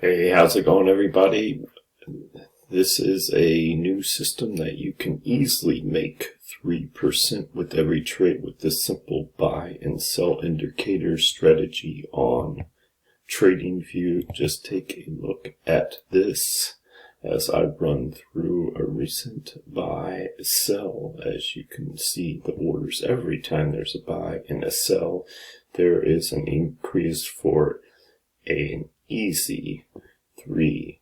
Hey, how's it going, everybody? This is a new system that you can easily make 3% with every trade with this simple buy and sell indicator strategy on TradingView. Just take a look at this as I run through a recent buy sell. As you can see, the orders every time there's a buy and a sell, there is an increase for an easy 3%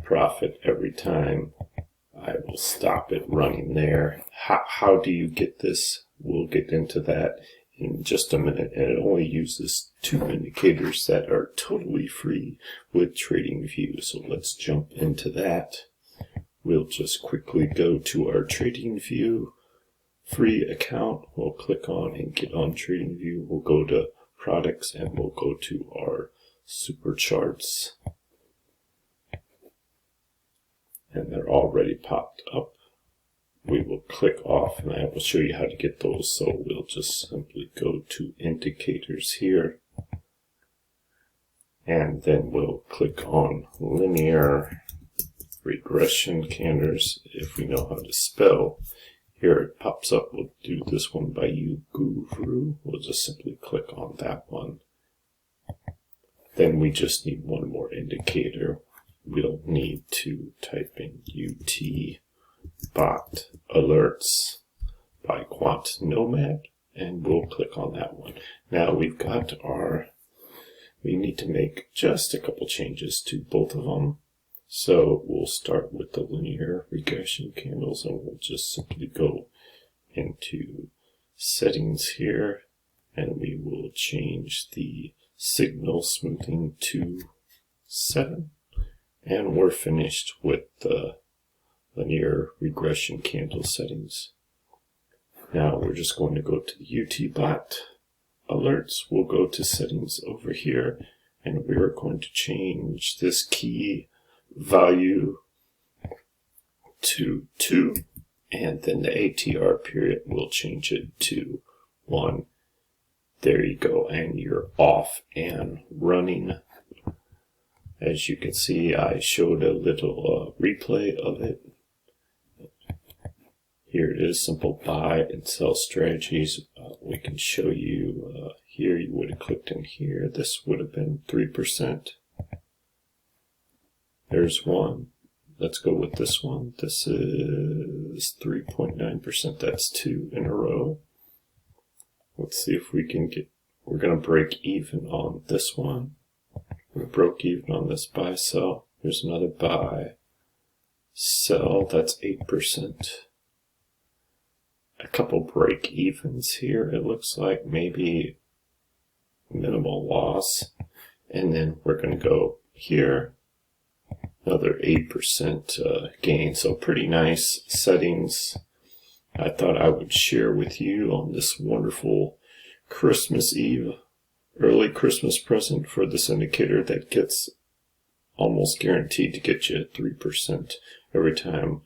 profit every time. I will stop it running there. How do you get this? We'll get into that in just a minute. And it only uses 2 indicators that are totally free with TradingView. So let's jump into that. We'll just quickly go to our TradingView free account. We'll click on and get on TradingView. We'll go to products and we'll go to our super charts, and they're already popped up. We will click off and I will show you how to get those. So we'll just simply go to indicators here, and then we'll click on linear regression candles. If we know how to spell, here it pops up. We'll do this one by you, Guru. We'll just simply click on that one. Then we just need one more indicator. We'll need to type in UT bot alerts by Quant Nomad, and we'll click on that one. Now we've got we need to make just a couple changes to both of them. So we'll start with the linear regression candles, and we'll just simply go into settings here, and we will change the signal smoothing to 7, and we're finished with the linear regression candle settings. Now we're just going to go to the UT bot alerts. We'll go to settings over here, and we are going to change this key value to 2, and then the ATR period, we'll change it to 1. There you go, and you're off and running. As you can see, I showed a little replay of it. Here it is, simple buy and sell strategies. We can show you here. You would have clicked in here. This would have been 3%. There's one. Let's go with this one. This is 3.9%. That's 2 in a row. Let's see if we can get, we're going to break even on this one. We broke even on this buy sell. Here's another buy sell. That's 8%. A couple break evens here. It looks like maybe minimal loss. And then we're going to go here. Another 8% gain. So pretty nice settings. I thought I would share with you on this wonderful Christmas Eve, early Christmas present for this indicator that gets almost guaranteed to get you 3% every time.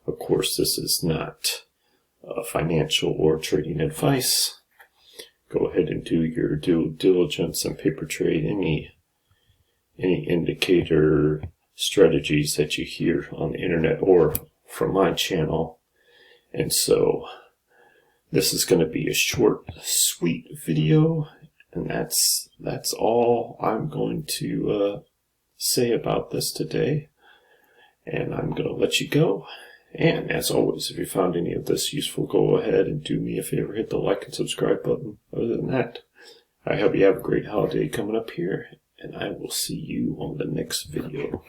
Of course, this is not financial or trading advice. Go ahead and do your due diligence and paper trade any indicator strategies that you hear on the internet or from my channel. And so this is going to be a short, sweet video, and that's all I'm going to say about this today. And I'm going to let you go. And as always, if you found any of this useful, go ahead and do me a favor, hit the like and subscribe button. Other than that, I hope you have a great holiday coming up here, and I will see you on the next video.